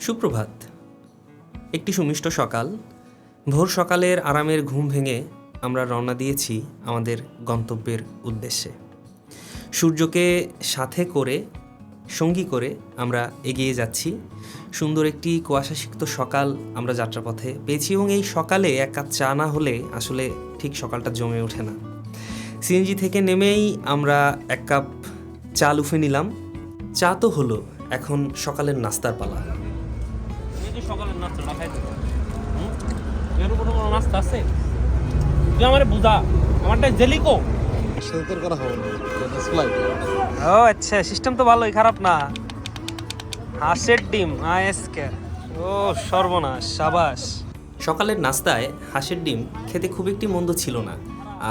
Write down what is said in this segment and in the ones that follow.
সুপ্রভাত। একটি সুমিষ্ট সকাল। ভোর সকালের আরামের ঘুম ভেঙে আমরা রওনা দিয়েছি আমাদের গন্তব্যের উদ্দেশ্যে। সূর্যকে সাথে করে, সঙ্গী করে আমরা এগিয়ে যাচ্ছি। সুন্দর একটি কুয়াশাসিক্ত সকাল আমরা যাত্রাপথে পেয়েছি এবং এই সকালে এক কাপ চা না হলে আসলে ঠিক সকালটা জমে ওঠে না। সিএনজি থেকে নেমেই আমরা এক কাপ চা লুফে নিলাম। চা তো হলো, এখন সকালের নাস্তার পালা। সকালের নাস্তাটা খাইতে এর উপরে কোনো নাস্তা আছে? তুই আমারে বুঝা, আমারটা জেলিকো সেটার করা হবে না ডিসপ্লাই। ও আচ্ছা, সিস্টেম তো ভালোই, খারাপ না। হাঁসের ডিম আজকে, ও সর্বনাশ, সাবাস। সকালের নাস্তায় হাঁসের ডিম খেতে খুব একটি মন্দ ছিল না,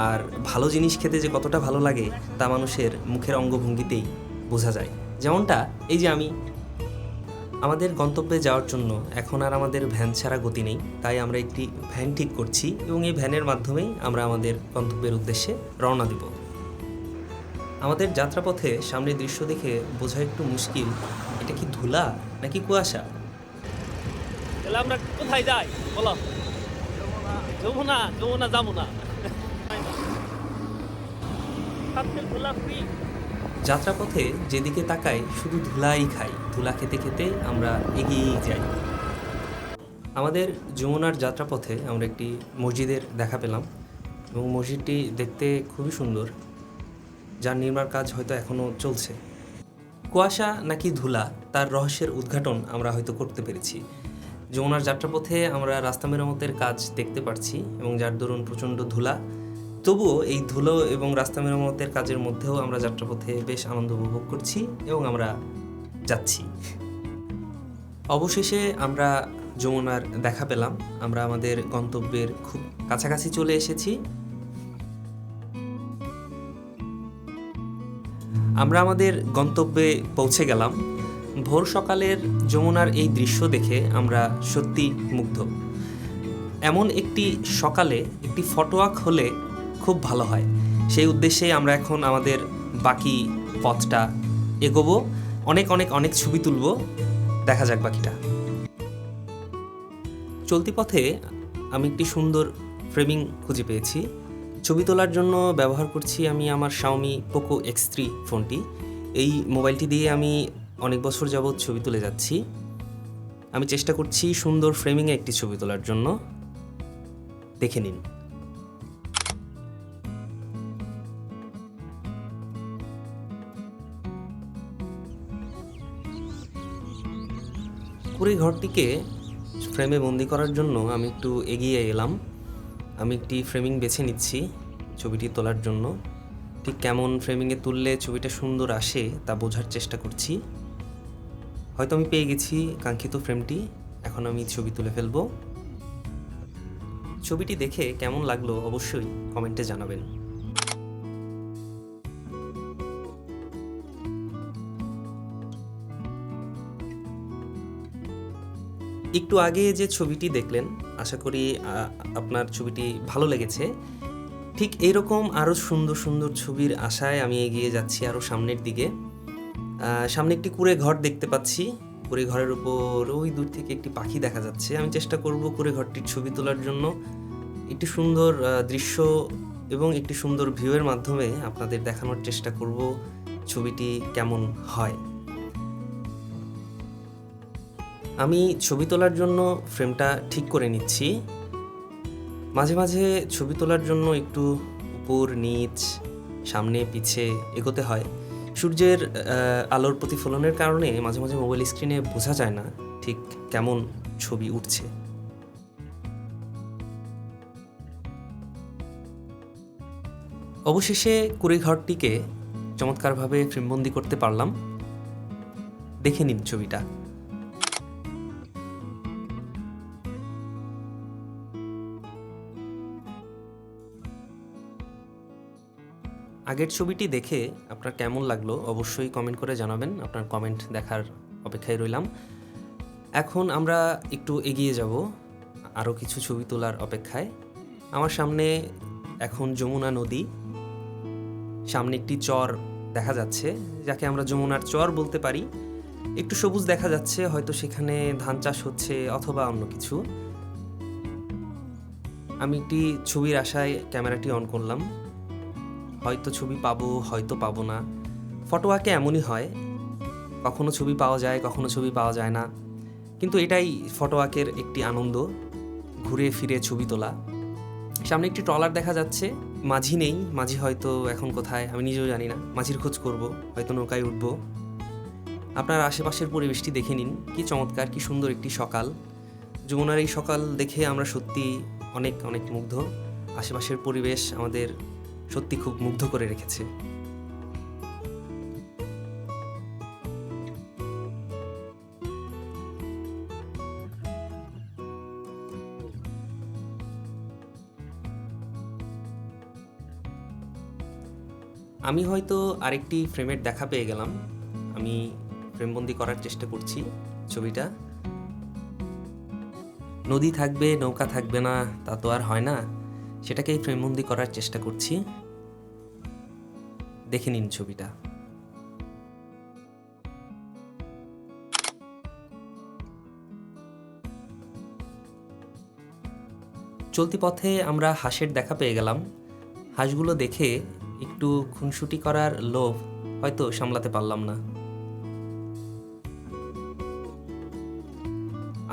আর ভালো জিনিস খেতে যে কতটা ভালো লাগে তা মানুষের মুখের অঙ্গভঙ্গিতেই বোঝা যায়। যেমনটা এই যে আমি আমাদের গন্তব্যে যাওয়ার জন্য এখন আর আমাদের ভ্যান ছাড়া গতি নেই, তাই আমরা একটি ভ্যান ঠিক করছি এবং এই ভ্যানের মাধ্যমেই আমরা আমাদের গন্তব্যের উদ্দেশ্যে রওনা দিব। আমাদের যাত্রাপথে সামনের দৃশ্য দেখে বোঝা একটু মুশকিল, এটা কি ধুলা নাকি কুয়াশা। তাহলে আমরা কোথায় যাই বলো? যমুনা, যমুনা যাবো না। যাত্রাপথে যেদিকে তাকাই শুধু ধুলাই খাই, ধুলা খেতে খেতে আমরা এগিয়েই যাই। আমাদের যমুনার যাত্রাপথে আমরা একটি মসজিদের দেখা পেলাম এবং মসজিদটি দেখতে খুবই সুন্দর, যার নির্মাণ কাজ হয়তো এখনও চলছে। কুয়াশা নাকি ধুলা তার রহস্যের উদ্ঘাটন আমরা হয়তো করতে পেরেছি। যমুনার যাত্রাপথে আমরা রাস্তা মেরামতের কাজ দেখতে পাচ্ছি এবং যার দরুন প্রচণ্ড ধুলা, তবুও এই ধুলো এবং রাস্তা মেরামতের কাজের মধ্যেও আমরা যাত্রাপথে বেশ আনন্দ উপভোগ করছি এবং আমরা যাচ্ছি। অবশেষে আমরা যমুনার দেখা পেলাম, আমরা আমাদের গন্তব্যের খুব কাছাকাছি চলে এসেছি। আমরা আমাদের গন্তব্যে পৌঁছে গেলাম। ভোর সকালের যমুনার এই দৃশ্য দেখে আমরা সত্যি মুগ্ধ। এমন একটি সকালে একটি ফটোওয়াক হলে খুব ভালো হয়। সেই উদ্দেশ্যে আমরা এখন আমাদের বাকি পথটা এগোবো, অনেক অনেক অনেক ছবি তুলব, দেখা যাক বাকিটা। চলতি পথে আমি একটি সুন্দর ফ্রেমিং খুঁজে পেয়েছি। ছবি তোলার জন্য ব্যবহার করছি আমি আমার Xiaomi Poco X3 ফোনটি। এই মোবাইলটি দিয়ে আমি অনেক বছর যাবৎ ছবি তুলে যাচ্ছি। আমি চেষ্টা করছি সুন্দর ফ্রেমিংয়ে একটি ছবি তোলার জন্য, দেখে নিন। পুরো ঘরটিকে ফ্রেমে বন্দি করার জন্য আমি একটু এগিয়ে এলাম। আমি একটি ফ্রেমিং বেছে নিচ্ছি ছবিটি তোলার জন্য। ঠিক কেমন ফ্রেমিংয়ে তুললে ছবিটা সুন্দর আসে তা বোঝার চেষ্টা করছি। হয়তো আমি পেয়ে গেছি কাঙ্ক্ষিত ফ্রেমটি, এখন আমি ছবি তুলে ফেলব। ছবিটি দেখে কেমন লাগলো অবশ্যই কমেন্টে জানাবেন। একটু আগে যে ছবিটি দেখলেন, আশা করি আপনার ছবিটি ভালো লেগেছে। ঠিক এইরকম আরও সুন্দর সুন্দর ছবির আশায় আমি এগিয়ে যাচ্ছি আরও সামনের দিকে। সামনে একটি কুঁড়ে ঘর দেখতে পাচ্ছি। কুঁড়ে ঘরের উপর ওই দূর থেকে একটি পাখি দেখা যাচ্ছে। আমি চেষ্টা করব কুঁড়ে ঘরটির ছবি তোলার জন্য। একটি সুন্দর দৃশ্য এবং একটি সুন্দর ভিউয়ের মাধ্যমে আপনাদের দেখানোর চেষ্টা করব ছবিটি কেমন হয়। আমি ছবি তোলার জন্য ফ্রেমটা ঠিক করে নিচ্ছি। মাঝে মাঝে ছবি তোলার জন্য একটু উপর নিচ, সামনে পিছে এগোতে হয়। সূর্যের আলোর প্রতিফলনের কারণে মাঝে মাঝে মোবাইল স্ক্রিনে বোঝা যায় না ঠিক কেমন ছবি উঠছে। অবশেষে কুঁড়েঘরটিকে চমৎকারভাবে ফ্রেমবন্দি করতে পারলাম। দেখে নিন ছবিটা। আগের ছবিটি দেখে আপনার কেমন লাগলো অবশ্যই কমেন্ট করে জানাবেন। আপনার কমেন্ট দেখার অপেক্ষায় রইলাম। এখন আমরা একটু এগিয়ে যাব আরও কিছু ছবি তোলার অপেক্ষায়। আমার সামনে এখন যমুনা নদী, সামনে একটি চর দেখা যাচ্ছে, যাকে আমরা যমুনার চর বলতে পারি। একটু সবুজ দেখা যাচ্ছে, হয়তো সেখানে ধান চাষ হচ্ছে অথবা অন্য কিছু। আমি একটি ছবির আশায় ক্যামেরাটি অন করলাম। হয়তো ছবি পাবো, হয়তো পাবো না। ফটো আঁকে এমনই হয়, কখনো ছবি পাওয়া যায়, কখনো ছবি পাওয়া যায় না। কিন্তু এটাই ফটো আঁকের একটি আনন্দ, ঘুরে ফিরে ছবি তোলা। সামনে একটি ট্রলার দেখা যাচ্ছে, মাঝি নেই, মাঝি হয়তো এখন কোথায় আমি নিজেও জানি না। মাঝির খোঁজ করব, হয়তো নৌকায় উঠব। আপনার আশেপাশের পরিবেশটি দেখে নিন, কি চমৎকার, কি সুন্দর একটি সকাল। যমুনার এই সকাল দেখে আমরা সত্যি অনেক অনেক মুগ্ধ। আশেপাশের পরিবেশ আমাদের সত্যি খুব মুগ্ধ করে রেখেছে। আমি হয়তো আরেকটি ফ্রেমের দেখা পেয়ে গেলাম। আমি ফ্রেমবন্দি করার চেষ্টা করছি ছবিটা। নদী থাকবে, নৌকা থাকবে না, তা তো আর হয় না। সেটাকেই ফ্রেমবন্দি করার চেষ্টা করছি। দেখে নিন ছবিটা। চলতি পথে আমরা হাঁসের দেখা পেয়ে গেলাম। হাঁসগুলো দেখে একটু খুনসুটি করার লোভ হয়তো সামলাতে পারলাম না।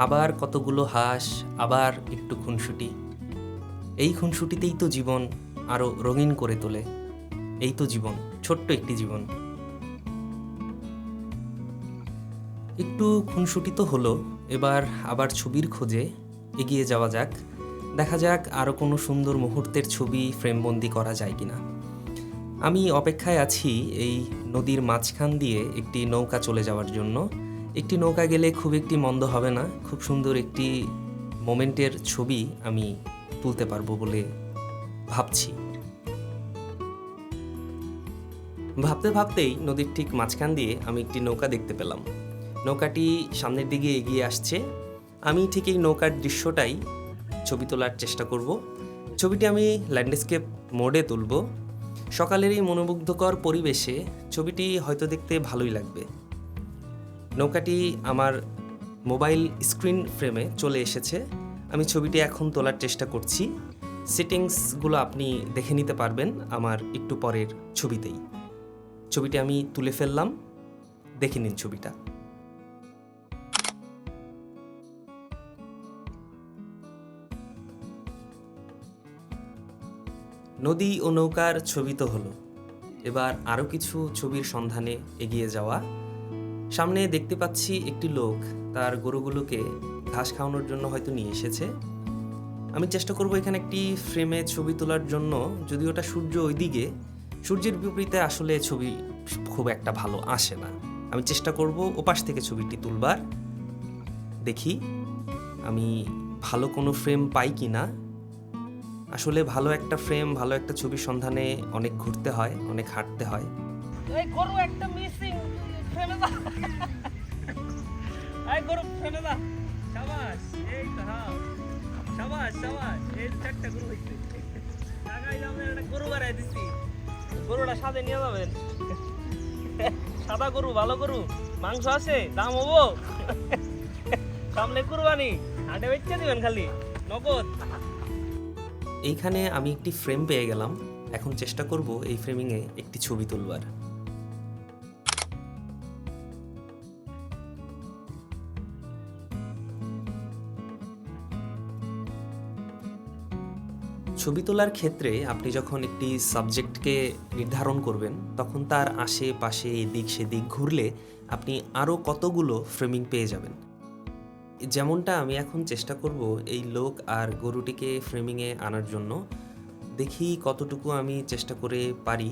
আবার কতগুলো হাঁস, আবার একটু খুনসুটি। এই খুনসুটিতেই তো জীবন আরো রঙিন করে তোলে। এই তো জীবন, ছোট্ট একটি জীবন। একটু খুনসুটি তো হলো, এবার আবার ছবির খোঁজে এগিয়ে যাওয়া যাক। দেখা যাক আরও কোনো সুন্দর মুহূর্তের ছবি ফ্রেমবন্দি করা যায় কিনা। আমি অপেক্ষায় আছি এই নদীর মাঝখান দিয়ে একটি নৌকা চলে যাওয়ার জন্য। একটি নৌকা গেলে খুব একটি মন্দ হবে না, খুব সুন্দর একটি মোমেন্টের ছবি আমি তুলতে পারবো বলে ভাবছি। ভাবতে ভাবতেই নদীর ঠিক মাঝখান দিয়ে আমি একটি নৌকা দেখতে পেলাম। নৌকাটি সামনের দিকে এগিয়ে আসছে। আমি ঠিক এই নৌকার দৃশ্যটাই ছবি তোলার চেষ্টা করব। ছবিটি আমি ল্যান্ডস্কেপ মোডে তুলব। সকালের এই মনোমুগ্ধকর পরিবেশে ছবিটি হয়তো দেখতে ভালোই লাগবে। নৌকাটি আমার মোবাইল স্ক্রিন ফ্রেমে চলে এসেছে। আমি ছবিটি এখন তোলার চেষ্টা করছি। সেটিংসগুলো আপনি দেখে নিতে পারবেন আমার একটু পরের ছবিতেই। ছবিটি আমি তুলে ফেললাম, দেখে নিন ছবিটা। নদী ও নৌকার ছবি তো হলো, এবার আরও কিছু ছবির সন্ধানে এগিয়ে যাওয়া। সামনে দেখতে পাচ্ছি একটি লোক তার গরুগুলোকে ঘাস খাওয়ানোর জন্য হয়তো নিয়ে এসেছে। আমি চেষ্টা করব এখানে একটি ফ্রেমে ছবি তোলার জন্য। যদি ওটা সূর্য ওইদিকে, সূর্যের বিপরীতে আসলে ছবি খুব একটা ভালো আসে না। আমি চেষ্টা করব ওপাশ থেকে ছবিটি তুলবার। দেখি আমি ভালো কোনো ফ্রেম পাই কি না। আসলে ভালো একটা ফ্রেম, ভালো একটা ছবির সন্ধানে অনেক ঘুরতে হয়, অনেক হাঁটতে হয়। এই গরু একটা মিসিং, ফেলে দাও। এই গরু ফেলে দাও। শাবাশ, এই তো হ্যাঁ। শাবাশ শাবাশ, এই চারটা গরু হইছে। লাগাইলাম একটা গরু বাড়াই দিছি। গরুটা সাথে নিয়ে যাবেন। সাদা গরু, ভালো গরু, মাংস আছে, দাম হবো। সামনে কুরবানি, হাটে বেচে দিবেন খালি নগদ। এইখানে আমি একটি ফ্রেম পেয়ে গেলাম। এখন চেষ্টা করব এই ফ্রেমিংয়ে একটি ছবি তুলবার। ছবি তোলার ক্ষেত্রে আপনি যখন একটি সাবজেক্টকে নির্ধারণ করবেন, তখন তার আশেপাশে এদিক সেদিক ঘুরলে আপনি আরও কতগুলো ফ্রেমিং পেয়ে যাবেন। যেমনটা আমি এখন চেষ্টা করব এই লোক আর গরুটিকে ফ্রেমিংয়ে আনার জন্য। দেখি কতটুকু আমি চেষ্টা করে পারি।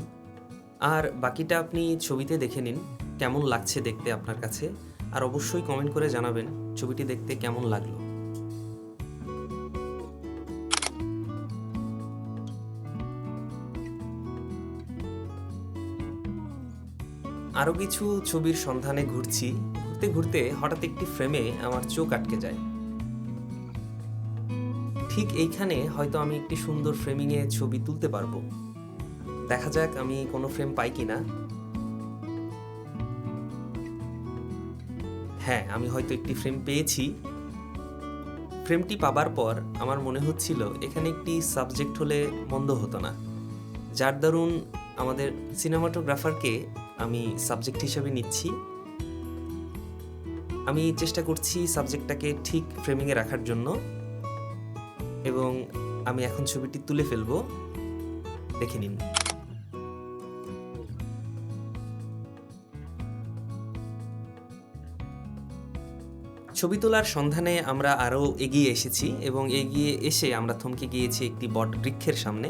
আর বাকিটা আপনি ছবিতে দেখে নিন কেমন লাগছে দেখতে আপনার কাছে। আর অবশ্যই কমেন্ট করে জানাবেন ছবিটি দেখতে কেমন লাগলো। আরও কিছু ছবির সন্ধানে ঘুরছি। ঘুরতে ঘুরতে হঠাৎ একটি ফ্রেমে আমার চোখ আটকে যায়। ঠিক এইখানে হয়তো আমি একটি সুন্দর ফ্রেমিংয়ে ছবি তুলতে পারবো। দেখা যাক আমি কোনো ফ্রেম পাই কিনা। হ্যাঁ, আমি হয়তো একটি ফ্রেম পেয়েছি। ফ্রেমটি পাবার পর আমার মনে হচ্ছিল এখানে একটি সাবজেক্ট হলে মন্দ হতো না, যার দরুন আমাদের সিনেমাটোগ্রাফারকে আমি সাবজেক্ট হিসেবে নিচ্ছি। আমি চেষ্টা করছি সাবজেক্টটাকে ঠিক ফ্রেমিংয়ে রাখার জন্য, এবং আমি এখন ছবিটি তুলে ফেলবো। দেখে নিন। ছবি তোলার সন্ধানে আমরা আরও এগিয়ে এসেছি, এবং এগিয়ে এসে আমরা থমকে গিয়েছি একটি বট বৃক্ষের সামনে।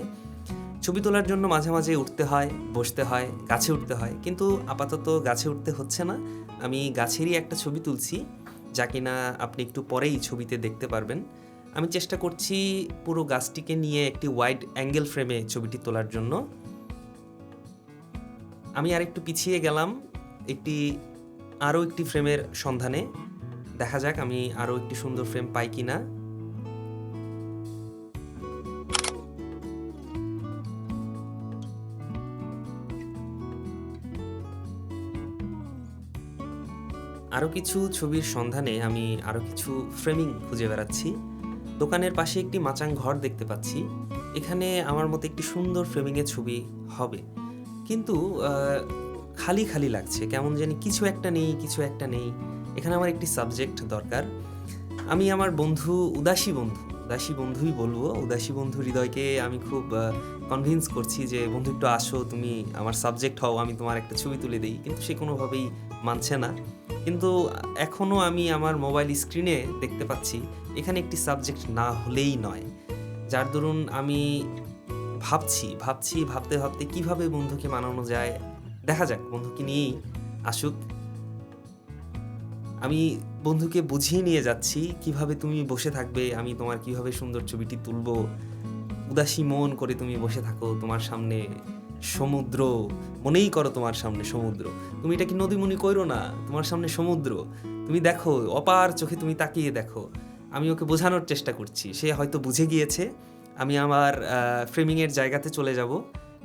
ছবি তোলার জন্য মাঝে মাঝে উঠতে হয়, বসতে হয়, গাছে উঠতে হয়, কিন্তু আপাতত গাছে উঠতে হচ্ছে না। আমি গাছেরই একটা ছবি তুলছি, যা কিনা আপনি একটু পরেই ছবিতে দেখতে পারবেন। আমি চেষ্টা করছি পুরো গাছটিকে নিয়ে একটি ওয়াইড অ্যাঙ্গেল ফ্রেমে ছবিটি তোলার জন্য। আমি আর একটু পিছিয়ে গেলাম আরও একটি ফ্রেমের সন্ধানে। দেখা যাক আমি আরও একটি সুন্দর ফ্রেম পাই কিনা। আরও কিছু ছবির সন্ধানে আমি আরও কিছু ফ্রেমিং খুঁজে বেড়াচ্ছি। দোকানের পাশে একটি মাচাং ঘর দেখতে পাচ্ছি। এখানে আমার মতে একটি সুন্দর ফ্রেমিংয়ের ছবি হবে, কিন্তু খালি খালি লাগছে, কেমন জানি কিছু একটা নেই। এখানে আমার একটি সাবজেক্ট দরকার। আমি আমার উদাসী বন্ধুই বলবো, উদাসী বন্ধু হৃদয়কে আমি খুব কনভিন্স করছি যে বন্ধু একটু আসো, তুমি আমার সাবজেক্ট হও, আমি তোমার একটা ছবি তুলে দিই, কিন্তু সে কোনোভাবেই মানছে না। কিন্তু এখনও আমি আমার মোবাইল স্ক্রিনে দেখতে পাচ্ছি এখানে একটি সাবজেক্ট না হলেই নয়, যার দরুন আমি ভাবতে কিভাবে বন্ধুকে মানানো যায়। দেখা যাক, বন্ধুকে নিয়েই আসুক। আমি বন্ধুকে বুঝিয়ে নিয়ে যাচ্ছি কিভাবে তুমি বসে থাকবে, আমি তোমার কিভাবে সুন্দর ছবিটি তুলবো। উদাসী মন করে তুমি বসে থাকো, তোমার সামনে সমুদ্র, মনেই করো তোমার সামনে সমুদ্র, তুমি এটা কি নদীমণি কইরো না, তোমার সামনে সমুদ্র, তুমি দেখো, অপার চোখে তুমি তাকিয়ে দেখো। আমি ওকে বোঝানোর চেষ্টা করছি, সে হয়তো বুঝে গিয়েছে। আমি আমার ফ্রেমিংয়ের জায়গাতে চলে যাব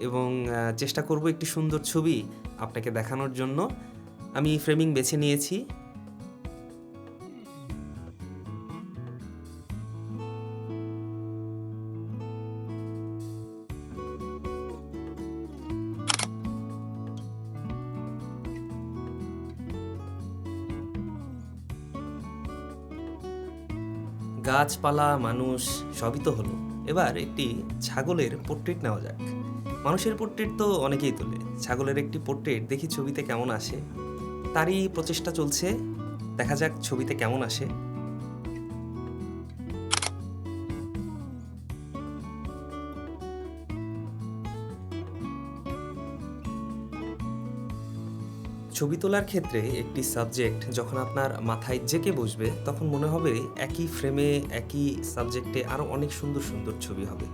এবং চেষ্টা করব একটি সুন্দর ছবি আপনাকে দেখানোর জন্য। আমি ফ্রেমিং বেছে নিয়েছি। গাছপালা, মানুষ সবই তো হলো, এবার একটি ছাগলের পোর্ট্রেট নেওয়া যাক। মানুষের পোর্ট্রেট তো অনেকেই তোলে, ছাগলের একটি পোর্ট্রেট দেখি ছবিতে কেমন আসে, তারই প্রচেষ্টা চলছে। দেখা যাক ছবিতে কেমন আসে। ছবি তোলার ক্ষেত্রে একটি সাবজেক্ট যখন আপনার মাথায় জেঁকে বসবে, তখন মনে হবে একই ফ্রেমে একই সাবজেক্টে আরও অনেক সুন্দর সুন্দর ছবি হবে।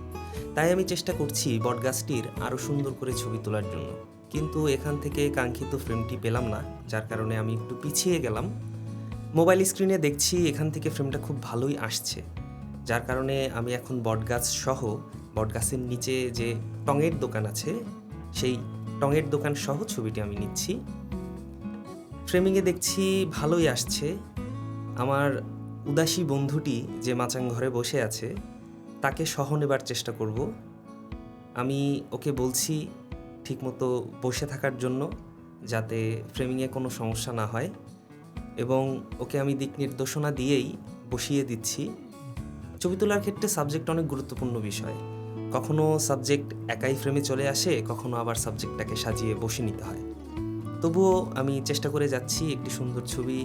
তাই আমি চেষ্টা করছি বটগাছটির আরও সুন্দর করে ছবি তোলার জন্য, কিন্তু এখান থেকে কাঙ্ক্ষিত ফ্রেমটি পেলাম না, যার কারণে আমি একটু পিছিয়ে গেলাম। মোবাইল স্ক্রিনে দেখছি এখান থেকে ফ্রেমটা খুব ভালোই আসছে, যার কারণে আমি এখন বটগাছের নিচে যে টঙের দোকান আছে, সেই টঙের দোকান সহ ছবিটি আমি নিচ্ছি। ফ্রেমিংয়ে দেখছি ভালোই আসছে। আমার উদাসী বন্ধুটি যে মাচাং ঘরে বসে আছে, তাকে সহ নেবার চেষ্টা করব। আমি ওকে বলছি ঠিকমতো বসে থাকার জন্য, যাতে ফ্রেমিংয়ে কোনো সমস্যা না হয়, এবং ওকে আমি দিক নির্দেশনা দিয়েই বসিয়ে দিচ্ছি। ছবি তোলার ক্ষেত্রে সাবজেক্ট অনেক গুরুত্বপূর্ণ বিষয়। কখনো সাবজেক্ট একাই ফ্রেমে চলে আসে, কখনো আবার সাবজেক্টটাকে সাজিয়ে বসে নিতে হয়। তবুও আমি চেষ্টা করে যাচ্ছি একটি সুন্দর ছবি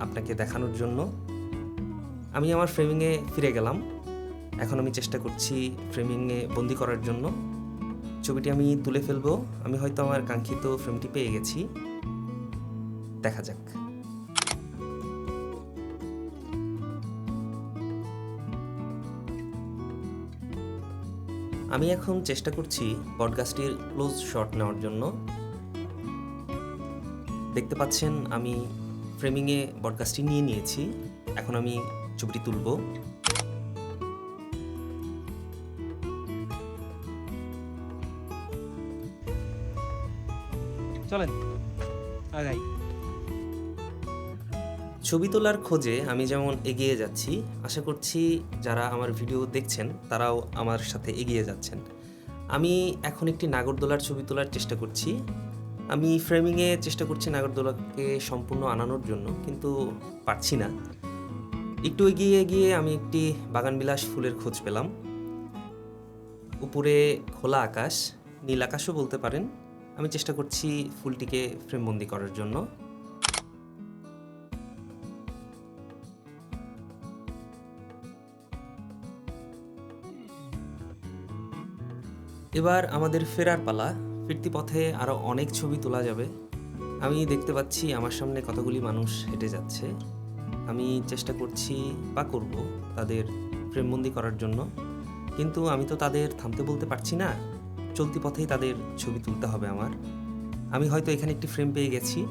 আপনাকে দেখানোর জন্য। আমি আমার ফ্রেমিংয়ে ফিরে গেলাম। এখন আমি চেষ্টা করছি ফ্রেমিংয়ে বন্দি করার জন্য। ছবিটি আমি তুলে ফেলবো। আমি হয়তো আমার কাঙ্ক্ষিত ফ্রেমটি পেয়ে গেছি। দেখা যাক। আমি এখন চেষ্টা করছি বটগাছটির ক্লোজ শট নেওয়ার জন্য। দেখতে পাচ্ছেন আমি ফ্রেমিংয়ে বটগাছটি নিয়ে নিয়েছি। এখন আমি ছবিটি তুলব। চলেন আগাই। ছবি তোলার খোঁজে আমি যেমন এগিয়ে যাচ্ছি, আশা করছি যারা আমার ভিডিও দেখছেন তারাও আমার সাথে এগিয়ে যাচ্ছেন। আমি এখন একটি নাগরদোলার ছবি তোলার চেষ্টা করছি। আমি ফ্রেমিংয়ে চেষ্টা করছি নাগরদোলাকে সম্পূর্ণ আনানোর জন্য, কিন্তু পারছি না। একটু এগিয়ে গিয়ে আমি একটি বাগানবিলাস ফুলের খোঁজ পেলাম। উপরে খোলা আকাশ, নীল আকাশও বলতে পারেন। আমি চেষ্টা করছি ফুলটিকে ফ্রেমবন্দি করার জন্য। এবার আমাদের ফেরার পালা। ফিরতি পথে আরও অনেক ছবি তোলা যাবে। আমি দেখতে পাচ্ছি আমার সামনে কতগুলি মানুষ হেঁটে যাচ্ছে। আমি চেষ্টা করছি বা করব তাদের ফ্রেমবন্দি করার জন্য, কিন্তু আমি তো তাদের থামতে বলতে পারছি না। চলতি পথেই তাদের ছবি তুলতে হবে আমার। আমি হয়তো এখানে একটি ফ্রেম পেয়ে গেছি।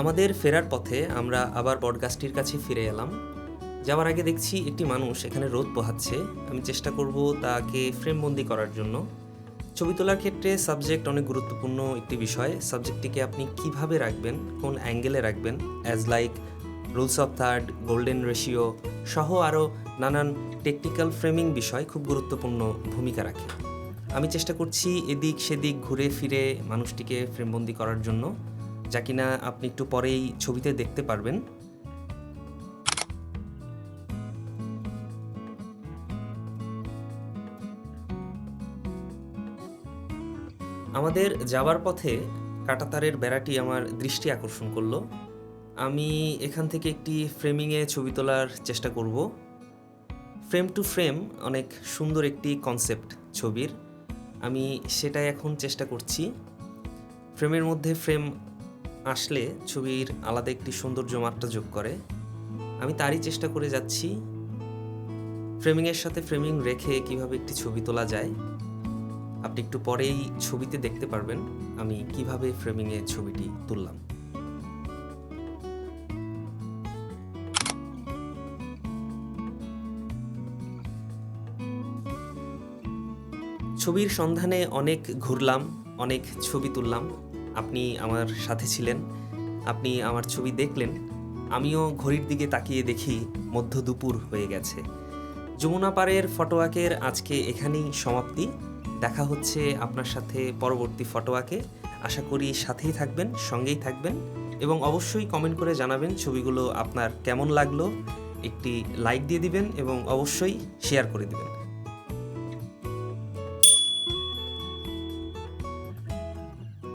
আমাদের ফেরার পথে আমরা আবার বটগাছটির কাছে ফিরে এলাম। যাওয়ার আগে দেখছি একটি মানুষ এখানে রোদ পোহাচ্ছে। আমি চেষ্টা করব তাকে ফ্রেমবন্দি করার জন্য। ছবি তোলার ক্ষেত্রে সাবজেক্ট অনেক গুরুত্বপূর্ণ একটি বিষয়। সাবজেক্টটিকে আপনি কিভাবে রাখবেন, কোন অ্যাঙ্গেলে রাখবেন, as like rules of third, golden ratio সহ আরও নানান টেকনিক্যাল ফ্রেমিং বিষয় খুব গুরুত্বপূর্ণ ভূমিকা রাখে। আমি চেষ্টা করছি এদিক সেদিক ঘুরে ফিরে মানুষটিকে ফ্রেমবন্দি করার জন্য, যা কিনা আপনি একটু পরেই ছবিতে দেখতে পারবেন। আমাদের যাওয়ার পথে কাঁটাতারের বেড়াটি আমার দৃষ্টি আকর্ষণ করলো। আমি এখান থেকে একটি ফ্রেমিংয়ে ছবি তোলার চেষ্টা করব। ফ্রেম টু ফ্রেম অনেক সুন্দর একটি কনসেপ্ট ছবির, আমি সেটাই এখন চেষ্টা করছি। ফ্রেমের মধ্যে ফ্রেম আসলে ছবির আলাদা একটি সৌন্দর্য মাত্রা যোগ করে। আমি তারই চেষ্টা করে যাচ্ছি, ফ্রেমিংয়ের সাথে ফ্রেমিং রেখে কিভাবে একটি ছবি তোলা যায়। আপনি একটু পরেই ছবিতে দেখতে পারবেন আমি কিভাবে ফ্রেমিংয়ে ছবিটি তুললাম। ছবির সন্ধানে অনেক ঘুরলাম, অনেক ছবি তুললাম। আপনি আমার সাথে ছিলেন, আপনি আমার ছবি দেখলেন। আমিও ঘড়ির দিকে তাকিয়ে দেখি মধ্য দুপুর হয়ে গেছে। যমুনা পাড়ের ফটোওয়াকের আজকে এখানেই সমাপ্তি। দেখা হচ্ছে আপনার সাথে পরবর্তী ফটোওয়াকে। আশা করি সাথেই থাকবেন, সঙ্গেই থাকবেন এবং অবশ্যই কমেন্ট করে জানাবেন ছবিগুলো আপনার কেমন লাগলো। একটি লাইক দিয়ে দিবেন এবং অবশ্যই শেয়ার করে দিবেন।